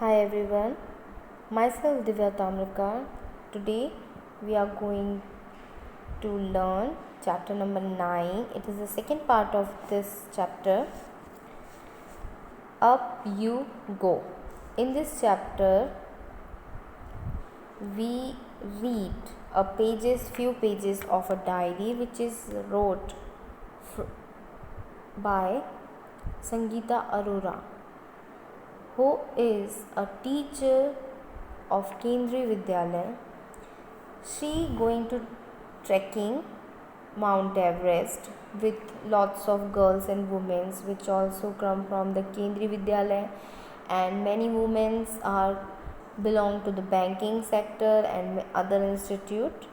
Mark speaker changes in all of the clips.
Speaker 1: Hi everyone, myself Divya Tamrakar. Today we are going to learn chapter number 9. It is the second part of this chapter. Up you go. In this chapter, we read few pages of a diary which is wrote by Sangeeta Arora, who is a teacher of Kendriya Vidyalaya. She going to trekking Mount Everest with lots of girls and women which also come from the Kendriya Vidyalaya, and many women are belong to the banking sector and other institute.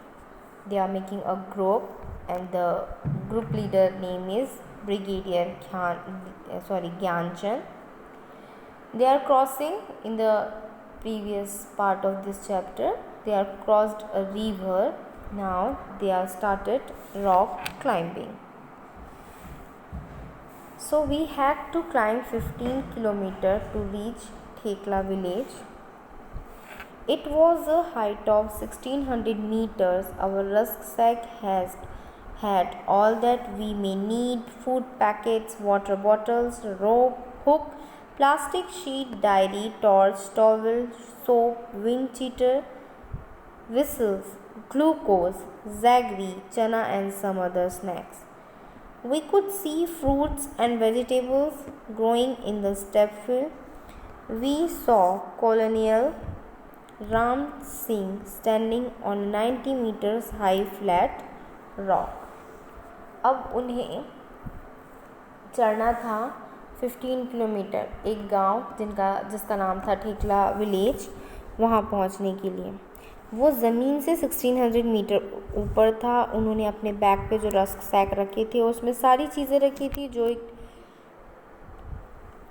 Speaker 1: They are making a group and the group leader name is Brigadier Gyanchand. They are crossing in the previous part of this chapter. They are crossed a river. Now they are started rock climbing. So we had to climb 15 kilometers to reach Thekla village. It was a height of 1600 meters. Our rucksack had all that we may need: food packets, water bottles, rope, hook, plastic sheet, diary, torch, towel, soap, wind cheater, whistles, glucose, zagri, chana and some other snacks. We could see fruits and vegetables growing in the step field. We saw Colonel Ram Singh standing on a 90 meters high flat rock. अब उन्हें चढ़ना था 15 kilometre एक गांव जिसका नाम था ठेकला village, वहां पहुंचने के लिए। वो ज़मीन से 1600 मीटर ऊपर था। उन्होंने अपने बैग पे जो रस्क रखे थे उसमें सारी चीज़ें रखी थी जो एक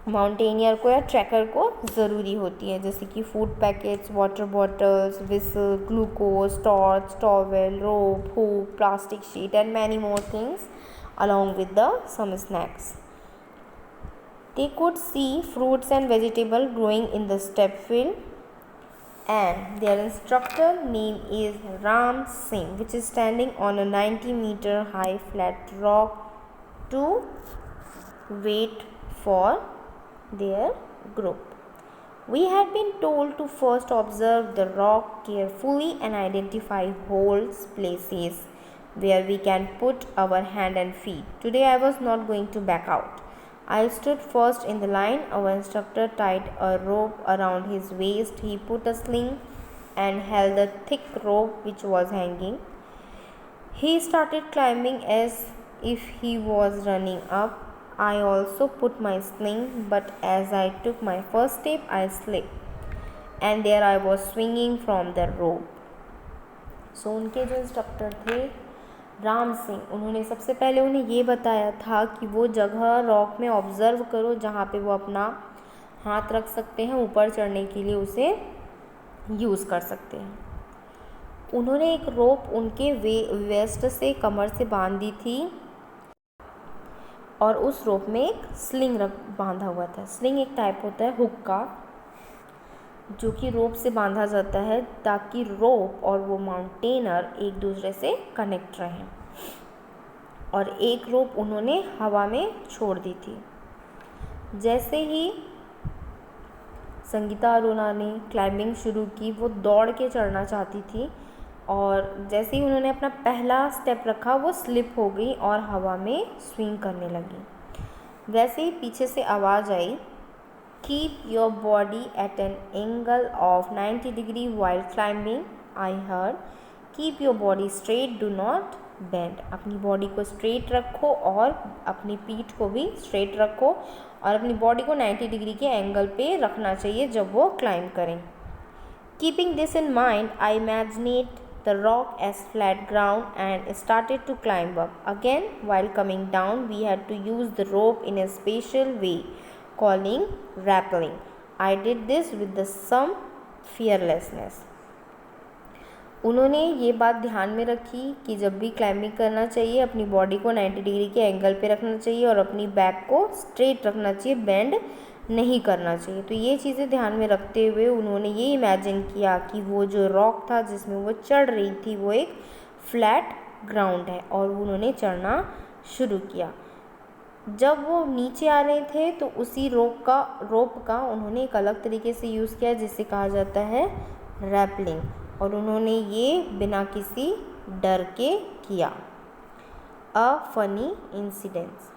Speaker 1: माउंटेनियर को या ट्रैकर को ज़रूरी होती है, जैसे कि food packets, water bottles, whistle, glucose, torch, towel, rope, hook, plastic sheet and many more things along with the some snacks. They could see fruits and vegetables growing in the step field, and their instructor name is Ram Singh, which is standing on a 90-meter high flat rock to wait for their group. We had been told to first observe the rock carefully and identify holes, places where we can put our hand and feet. Today I was not going to back out. I stood first in the line. Our instructor tied a rope around his waist. He put a sling and held the thick rope which was hanging. He started climbing as if he was running up. I also put my sling, but as I took my first step, I slipped, and there I was swinging from the rope. So उनके जो instructor थे राम सिंह, उन्होंने सबसे पहले उन्हें ये बताया था कि वो जगह रॉक में ऑब्ज़र्व करो जहाँ पे वो अपना हाथ रख सकते हैं, ऊपर चढ़ने के लिए उसे यूज़ कर सकते हैं। उन्होंने एक रोप उनके वेस्ट से कमर से बांध दी थी और उस रोप में एक स्लिंग बांधा हुआ था। स्लिंग एक टाइप होता है हुक का, जो कि रोप से बांधा जाता है ताकि रोप और वो माउंटेनर एक दूसरे से कनेक्ट रहें। और एक रोप उन्होंने हवा में छोड़ दी थी। जैसे ही संगीता अरोरा ने क्लाइंबिंग शुरू की, वो दौड़ के चढ़ना चाहती थी और जैसे ही उन्होंने अपना पहला स्टेप रखा वो स्लिप हो गई और हवा में स्विंग करने लगी। वैसे ही पीछे से आवाज़ आई, Keep your body at an angle of 90 degrees while climbing. I heard. Keep your body straight, do not bend. अपनी बॉडी को स्ट्रेट रखो और अपनी पीठ को भी स्ट्रेट रखो और अपनी बॉडी को 90 डिग्री के एंगल पे रखना चाहिए जब वो क्लाइंब करें। Keeping this in mind, I imagined the rock as flat ground and started to climb up. Again, while coming down, we had to use the rope in a special way, calling rappelling. I did this with some fearlessness. उन्होंने ये बात ध्यान में रखी कि जब भी climbing करना चाहिए अपनी बॉडी को 90 डिग्री के एंगल पे रखना चाहिए और अपनी बैक को स्ट्रेट रखना चाहिए, बेंड नहीं करना चाहिए। तो ये चीज़ें ध्यान में रखते हुए उन्होंने ये इमेजिन किया कि वो जो रॉक था जिसमें वो चढ़ रही थी वो एक फ्लैट ग्राउंड है, और उन्होंने चढ़ना शुरू किया। जब वो नीचे आ रहे थे तो उसी रोप का उन्होंने एक अलग तरीके से यूज़ किया जिसे कहा जाता है रैपलिंग, और उन्होंने ये बिना किसी डर के किया। A funny incidents.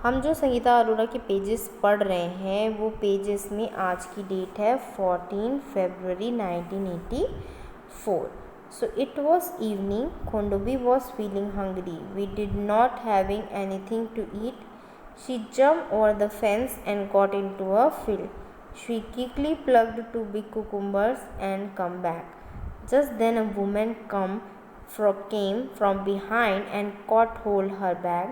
Speaker 1: हम जो संगीता अरोरा के पेजेस पढ़ रहे हैं वो पेजेस में आज की डेट है 14 फरवरी 1984। So it was evening. Khondobi was feeling hungry. We did not having anything to eat. She jumped over the fence and got into a field. She quickly plucked two big cucumbers and come back. Just then a woman came from behind and caught hold her bag.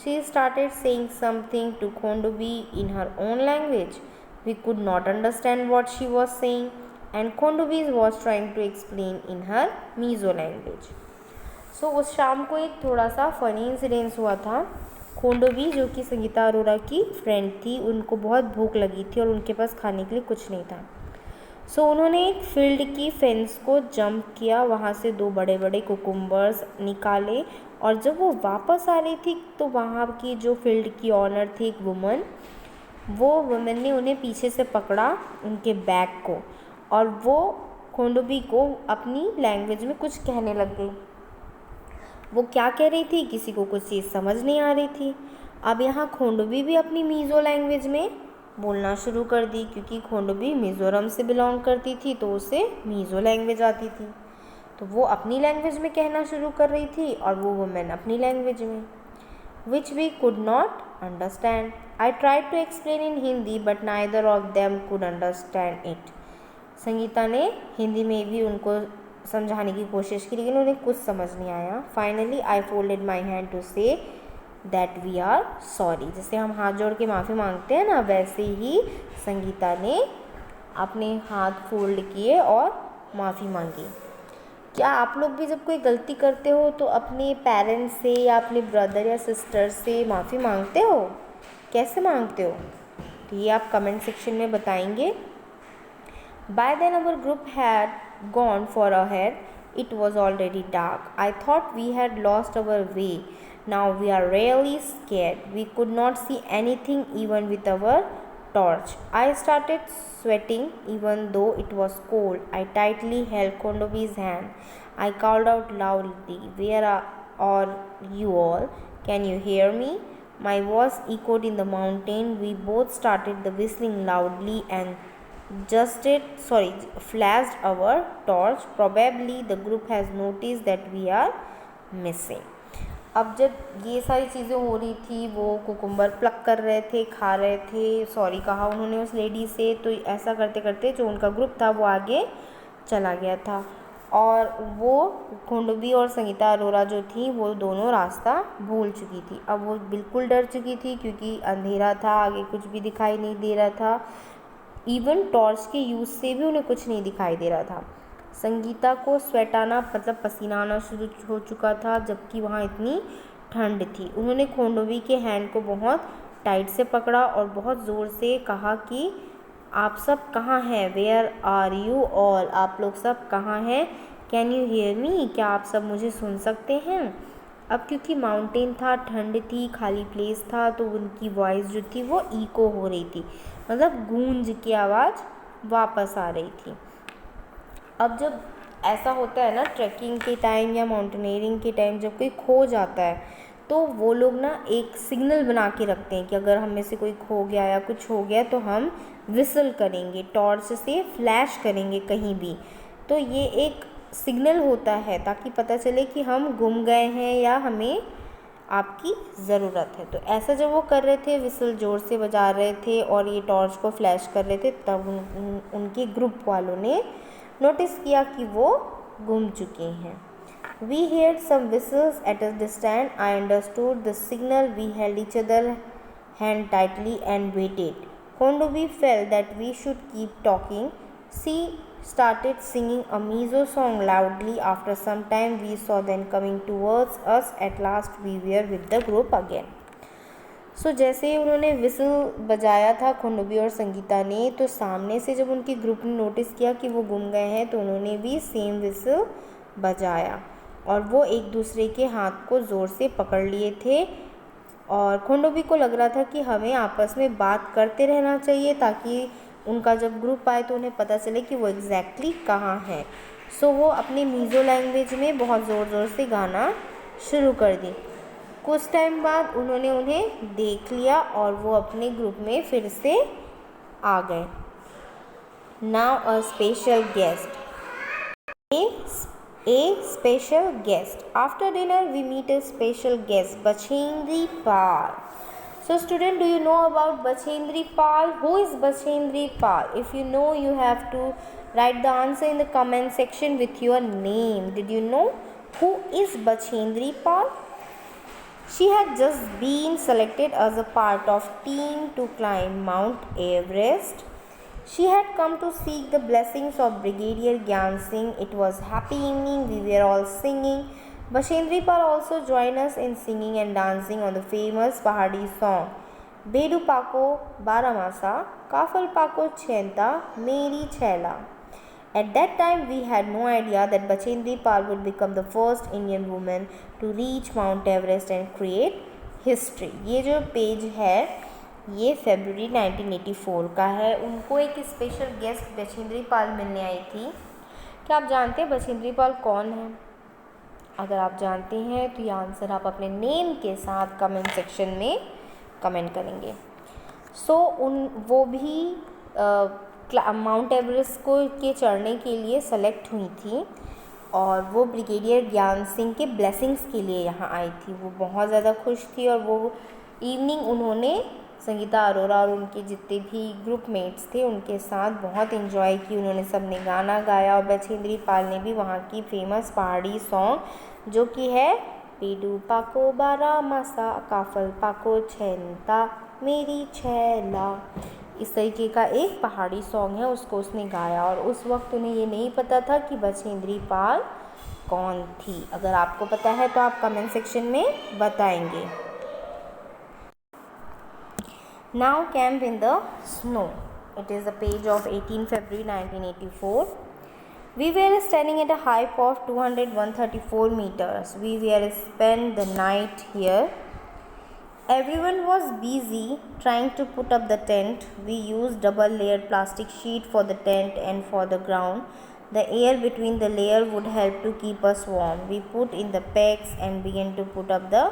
Speaker 1: She started saying something to Khondobi in her own language. We could not understand what she was saying, and Khondobi was trying to explain in her Mizo language. So उस शाम को एक थोड़ा सा funny incidence हुआ था। खोंडोबी जो कि संगीता अरोरा की फ्रेंड थी, उनको बहुत भूख लगी थी और उनके पास खाने के लिए कुछ नहीं था। सो उन्होंने एक फील्ड की फेंस को जंप किया, वहाँ से दो बड़े बड़े कुकुम्बर्स निकाले, और जब वो वापस आ रही थी तो वहाँ की जो फील्ड की ऑनर थी एक वुमन, वो वुमन ने उन्हें पीछे से पकड़ा उनके बैग को, और वो खोंडोबी को अपनी लैंग्वेज में कुछ कहने लग गई। वो क्या कह रही थी किसी को कुछ चीज़ समझ नहीं आ रही थी। अब यहाँ खोंडोबी भी अपनी मीज़ो लैंग्वेज में बोलना शुरू कर दी, क्योंकि खोंडोबी मिज़ोरम से बिलोंग करती थी तो उसे मीज़ो लैंग्वेज आती थी। तो वो अपनी लैंग्वेज में कहना शुरू कर रही थी और वो वुमेन अपनी लैंग्वेज में, which we could not understand. I tried to explain in Hindi but neither of them could understand it. Sangeeta ने हिंदी में भी उनको समझाने की कोशिश की लेकिन उन्हें कुछ समझ नहीं आया। Finally I folded my hand to say that we are sorry. जैसे हम हाथ जोड़ के माफ़ी मांगते हैं ना, वैसे ही संगीता ने अपने हाथ फोल्ड किए और माफ़ी मांगी। क्या आप लोग भी जब कोई गलती करते हो तो अपने पेरेंट्स से या अपने ब्रदर या सिस्टर से माफ़ी मांगते हो? कैसे मांगते हो? तो ये आप कमेंट सेक्शन में बताएंगे। By then our group had gone for ahead. It was already dark. I thought we had lost our way. Now we are really scared. We could not see anything even with our torch. I started sweating even though it was cold. I tightly held Kondobi's hand. I called out loudly, "Where are you all? Can you hear me?" My voice echoed in the mountain. We both started the whistling loudly and flashed our torch. Probably the group has noticed that we are missing. अब जब ये सारी चीज़ें हो रही थी, वो cucumber plug कर रहे थे, खा रहे थे, सॉरी कहा उन्होंने उस लेडी से, तो ऐसा करते करते जो उनका ग्रुप था वो आगे चला गया था, और वो खोंडोबी और संगीता अरोरा जो थी वो दोनों रास्ता भूल चुकी थी। अब वो बिल्कुल डर चुकी थी क्योंकि अंधेरा था, आगे कुछ भी दिखाई नहीं दे रहा था। इवन टॉर्च के यूज़ से भी उन्हें कुछ नहीं दिखाई दे रहा था। संगीता को स्वेट आना मतलब पसीना आना शुरू हो चुका था, जबकि वहाँ इतनी ठंड थी। उन्होंने खोंडोबी के हैंड को बहुत टाइट से पकड़ा और बहुत ज़ोर से कहा कि आप सब कहाँ हैं? Where are you all? आप लोग सब कहाँ हैं? Can you hear me? क्या आप सब मुझे सुन सकते हैं? अब क्योंकि माउंटेन था, ठंड थी, खाली प्लेस था, तो उनकी वॉइस जो थी वो इको हो रही थी, मतलब गूंज की आवाज़ वापस आ रही थी। अब जब ऐसा होता है ना ट्रैकिंग के टाइम या माउंटेनियरिंग के टाइम, जब कोई खो जाता है तो वो लोग ना एक सिग्नल बना के रखते हैं कि अगर हम में से कोई खो गया या कुछ हो गया तो हम विसल करेंगे, टॉर्च से फ्लैश करेंगे कहीं भी। तो ये एक सिग्नल होता है ताकि पता चले कि हम गुम गए हैं या हमें आपकी ज़रूरत है। तो ऐसा जब वो कर रहे थे, विसल ज़ोर से बजा रहे थे और ये टॉर्च को फ्लैश कर रहे थे, तब उनके ग्रुप वालों ने नोटिस किया कि वो गुम चुके हैं। We heard some whistles at a distance. I understood the signal. We held each other hand tightly and waited. Kondobi felt that we should keep talking. She started singing a Mizo song loudly. After some time, we saw them coming towards us. At last, we were with the group again. सो जैसे उन्होंने whistle बजाया था खुंडुबी और संगीता ने, तो सामने से जब उनकी ग्रुप ने नोटिस किया कि वो गुम गए हैं, तो उन्होंने भी सेम विसल बजाया और वो एक दूसरे के हाथ को ज़ोर से पकड़ लिए थे। और खुंडुबी को लग रहा था कि हमें आपस में बात करते रहना चाहिए ताकि उनका जब ग्रुप आए तो उन्हें पता चले कि वो एग्जैक्टली कहाँ है। सो वो अपने मीज़ो लैंग्वेज में बहुत ज़ोर ज़ोर से गाना शुरू कर दी। कुछ टाइम बाद उन्होंने उन्हें देख लिया और वो अपने ग्रुप में फिर से आ गए। Now a special guest, a special guest. After dinner we meet a special guest, Bachendri Pal. So student, do you know about Bachendri Pal? Who is Bachendri Pal? If you know, you have to write the answer in the comment section with your name. Did you know who is Bachendri Pal? She had just been selected as a part of team to climb Mount Everest. She had come to seek the blessings of Brigadier Gyan Singh. It was happy evening. We were all singing. Bachendri Pal also joined us in singing and dancing on the famous Pahadi song, Bedu Pako Baramasa, Kafal Pako Chenta, Meri Chela. At that time, we had no idea that Bachendri Pal would become the first Indian woman to reach Mount Everest and create history. ये जो page है ये फरवरी 1984 का है। उनको एक special guest Bachendri Pal मिलने आई थी। क्या आप जानते हैं बचेंद्री पाल कौन है? अगर आप जानते हैं तो ये आंसर आप अपने नेम के साथ कमेंट सेक्शन में कमेंट करेंगे। वो भी माउंट एवरेस्ट को के चढ़ने के लिए सेलेक्ट हुई थी और वो ब्रिगेडियर ज्ञान सिंह के ब्लेसिंग्स के लिए यहाँ आई थी। वो बहुत ज़्यादा खुश थी और वो इवनिंग उन्होंने संगीता अरोरा और उनके जितने भी ग्रुप मेट्स थे उनके साथ बहुत इन्जॉय की। उन्होंने सबने गाना गाया और बचेंद्री पाल ने भी वहाँ की फेमस पहाड़ी सॉन्ग जो कि है पेडू पाको बारा मासा काफल पाको छेंता मेरी छैला, इस तरीके का एक पहाड़ी सॉन्ग है, उसको उसने गाया। और उस वक्त उन्हें ये नहीं पता था कि बचेंद्री पाल कौन थी। अगर आपको पता है तो आप कमेंट सेक्शन में बताएंगे। Now camp in the snow. It is a page of 18 February 1984. We were standing at a height of 134 meters. We were spent the night here. Everyone was busy trying to put up the tent. We used double layered plastic sheet for the tent and for the ground. The air between the layer would help to keep us warm. We put in the pegs and began to put up the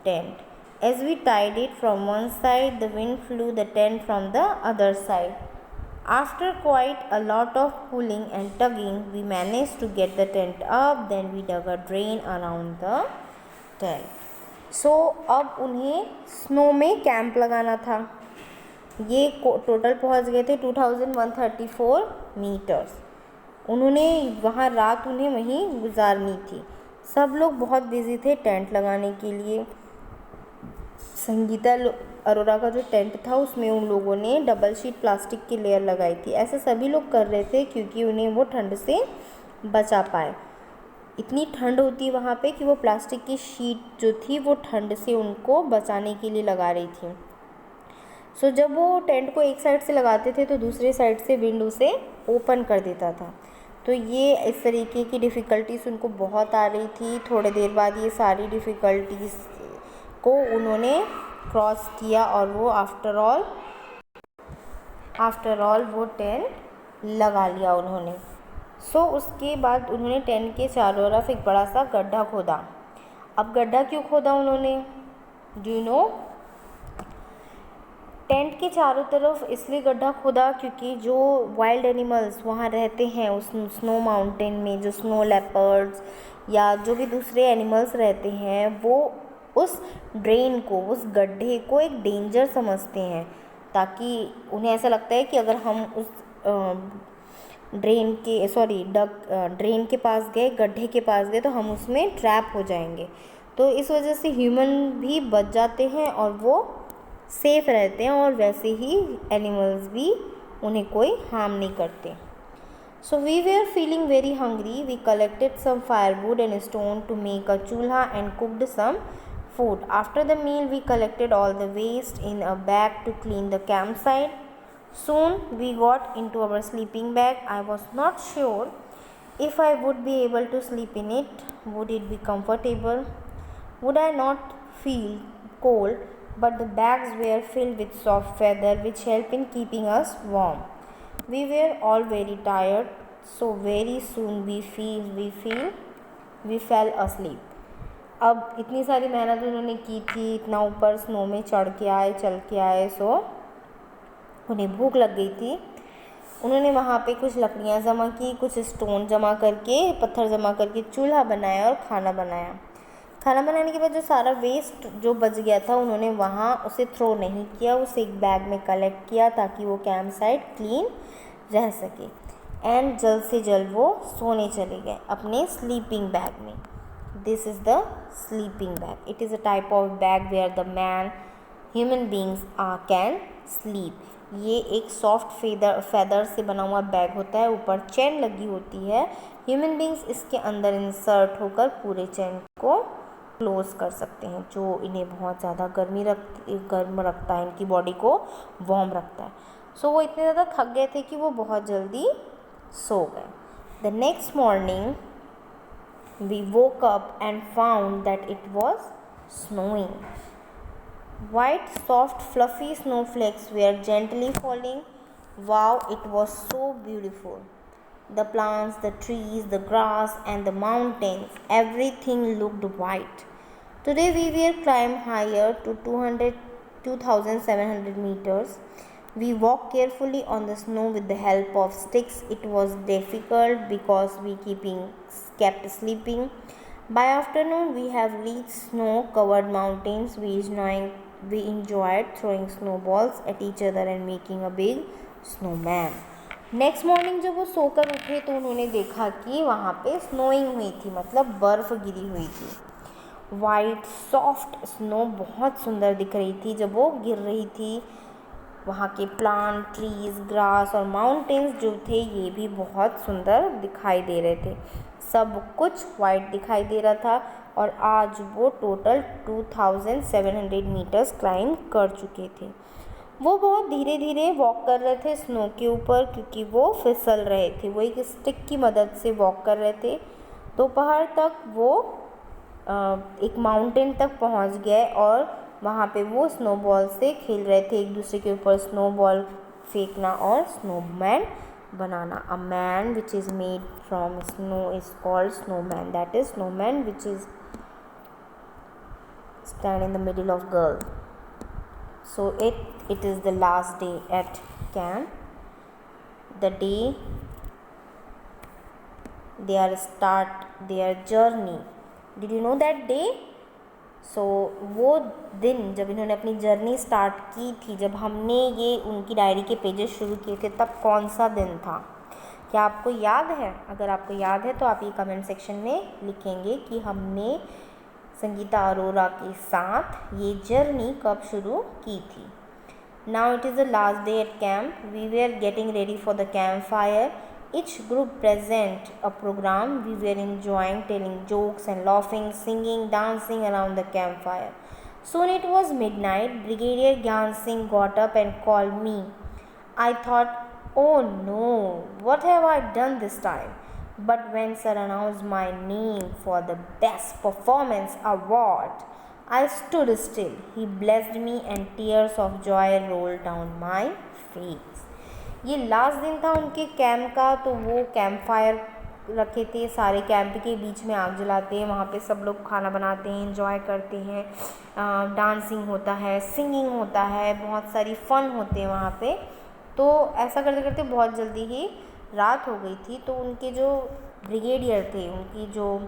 Speaker 1: tent. As we tied it from one side, the wind flew the tent from the other side. After quite a lot of pulling and tugging, we managed to get the tent up. Then we dug a drain around the tent. अब उन्हें snow में camp लगाना था। ये total पहुंच गए थे 2134 metres. उन्होंने वहाँ रात उन्हें वहीं गुजारनी थी। सब लोग बहुत बिजी थे टेंट लगाने के लिए। संगीता अरोरा का जो टेंट था उसमें उन लोगों ने डबल शीट प्लास्टिक की लेयर लगाई थी। ऐसे सभी लोग कर रहे थे क्योंकि उन्हें वो ठंड से बचा पाए। इतनी ठंड होती है वहाँ पे कि वो प्लास्टिक की शीट जो थी वो ठंड से उनको बचाने के लिए लगा रही थी। जब वो टेंट को एक साइड से लगाते थे तो दूसरे साइड से विंड उसे ओपन कर देता था। तो ये इस तरीके की डिफ़िकल्टीज उनको बहुत आ रही थी। थोड़ी देर बाद ये सारी डिफ़िकल्टीज़ को उन्होंने क्रॉस किया और वो आफ्टर ऑल वो टेंट लगा लिया उन्होंने। उसके बाद उन्होंने टेंट के चारों तरफ एक बड़ा सा गड्ढा खोदा। अब गड्ढा क्यों खोदा उन्होंने? Do you know? टेंट के चारों तरफ इसलिए गड्ढा खोदा क्योंकि जो वाइल्ड एनिमल्स वहाँ रहते हैं उस स्नो माउंटेन में, जो स्नो लेपर्ड्स या जो भी दूसरे एनिमल्स रहते हैं, वो उस ड्रेन को, उस गड्ढे को एक डेंजर समझते हैं, ताकि उन्हें ऐसा लगता है कि अगर हम उस ड्रेन के पास गए, गड्ढे के पास गए तो हम उसमें ट्रैप हो जाएंगे। तो इस वजह से ह्यूमन भी बच जाते हैं और वो सेफ़ रहते हैं और वैसे ही एनिमल्स भी उन्हें कोई हार्म नहीं करते। We were feeling very hungry. We collected some firewood and stone to make a chulha and cooked some food. After the meal, we collected all the waste in a bag to clean the campsite. Soon we got into our sleeping bag. I was not sure if I would be able to sleep in it. Would it be comfortable? Would I not feel cold? But the bags were filled with soft feather which helped in keeping us warm. We were all very tired, so very soon we fell asleep. अब इतनी सारी मेहनत उन्होंने की थी, इतना ऊपर snow में चढ़ के आए, चल के आए, सो उन्हें भूख लग गई थी. उन्होंने वहाँ पे कुछ लकड़ियाँ जमा की, कुछ स्टोन जमा करके, पत्थर जमा करके चूल्हा बनाया और खाना बनाया. खाना बनाने के बाद जो सारा वेस्ट जो बच गया था उन्होंने वहाँ उसे थ्रो नहीं किया, उसे एक बैग में कलेक्ट किया ताकि वो कैंप साइट क्लीन रह सके. एंड जल्द से जल्द वो सोने चले गए अपने स्लीपिंग बैग में. This is the sleeping bag. It is a type of bag where the man human beings can sleep. ये एक सॉफ्ट फेदर से बना हुआ बैग होता है, ऊपर चेन लगी होती है. ह्यूमन बींग्स इसके अंदर इंसर्ट होकर पूरे चेन को क्लोज कर सकते हैं, जो इन्हें बहुत ज़्यादा गर्म रखता है, इनकी बॉडी को वार्म रखता है. सो वो इतने ज़्यादा थक गए थे कि वो बहुत जल्दी सो गए. The next morning we woke up and found that it was snowing. White, soft, fluffy snowflakes were gently falling. Wow, it was so beautiful. The plants, the trees, the grass, and the mountains, everything looked white. Today we will climb higher to 2,700 meters. We walked carefully on the snow with the help of sticks. It was difficult because we kept sleeping. By afternoon, we have reached snow-covered mountains. We enjoyed throwing snowballs at each other and making a big snowman. Next morning जब वो सोकर उठे तो उन्होंने देखा कि वहाँ पे स्नोइंग हुई थी, मतलब बर्फ़ गिरी हुई थी. वाइट सॉफ्ट स्नो बहुत सुंदर दिख रही थी जब वो गिर रही थी. वहाँ के प्लांट, ट्रीज़, ग्रास और माउंटेन्स जो थे ये भी बहुत सुंदर दिखाई दे रहे थे. सब कुछ वाइट दिखाई दे रहा था और आज वो टोटल 2,700 मीटर्स क्लाइंब कर चुके थे. वो बहुत धीरे धीरे वॉक कर रहे थे स्नो के ऊपर क्योंकि वो फिसल रहे थे. वो एक स्टिक की मदद से वॉक कर रहे थे. दोपहर तक वो एक माउंटेन तक पहुंच गए और वहाँ पे वो स्नोबॉल से खेल रहे थे, एक दूसरे के ऊपर स्नोबॉल फेंकना और snowman banana. A man which is made from snow is called snowman. That is snowman which is stand in the middle of girl. So it is the last day at camp. The day they are start their journey. Did you know that day? So वो दिन जब इन्होंने अपनी journey start की थी, जब हमने ये उनकी डायरी के पेजेस शुरू किए थे, तब कौन सा दिन था? क्या आपको याद है? अगर आपको याद है तो आप ये कमेंट सेक्शन में लिखेंगे कि हमने संगीता अरोरा के साथ ये जर्नी कब शुरू की थी. Now it is the last day at camp. We were getting ready for the camp fire. Each group present a program. We were enjoying telling jokes and laughing, singing, dancing around the campfire. Soon it was midnight. Brigadier Gyan Singh got up and called me. I thought, oh no, what have I done this time? But when Sir announced my name for the Best Performance Award, I stood still. He blessed me and tears of joy rolled down my face. ये last दिन था उनके camp का, तो वो camp fire रखे थे. सारे कैंप के बीच में आग जलाते हैं, वहाँ पे सब लोग खाना बनाते हैं, एंजॉय करते हैं, डांसिंग होता है, सिंगिंग होता है, बहुत सारी फ़न होते हैं वहाँ पे. तो ऐसा करते करते बहुत जल्दी ही रात हो गई थी. तो उनके जो ब्रिगेडियर थे, उनकी जो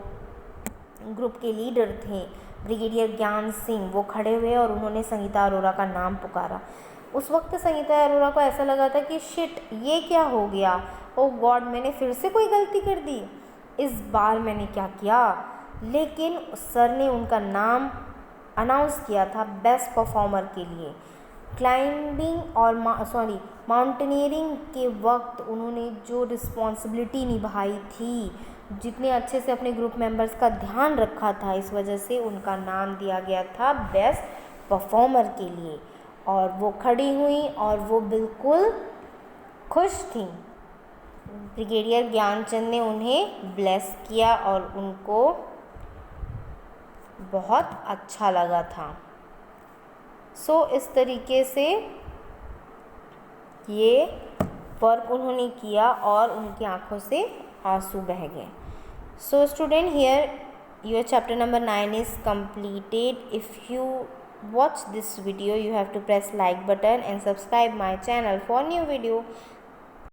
Speaker 1: ग्रुप के लीडर थे ब्रिगेडियर ज्ञान सिंह, वो खड़े हुए और उन्होंने संगीता अरोरा का नाम पुकारा. उस वक्त संगीता अरोरा को ऐसा लगा था कि शिट, ये क्या हो गया, ओ गॉड, मैंने फिर से कोई गलती कर दी, इस बार मैंने क्या किया. लेकिन सर ने उनका नाम अनाउंस किया था बेस्ट परफॉर्मर के लिए. क्लाइंबिंग और माउंटेनियरिंग के वक्त उन्होंने जो रिस्पॉन्सिबिलिटी निभाई थी, जितने अच्छे से अपने ग्रुप मेंबर्स का ध्यान रखा था, इस वजह से उनका नाम दिया गया था बेस्ट परफॉर्मर के लिए। और वो खड़ी हुई और वो बिल्कुल खुश थी। ब्रिगेडियर ज्ञानचंद ने उन्हें ब्लेस किया और उनको बहुत अच्छा लगा था। सो इस तरीके से ये वर्क उन्होंने किया और उनकी आंखों से आंसू बह गए। So student, here your chapter number 9 is completed. If you watch this video, you have to press like button and subscribe my channel for new video.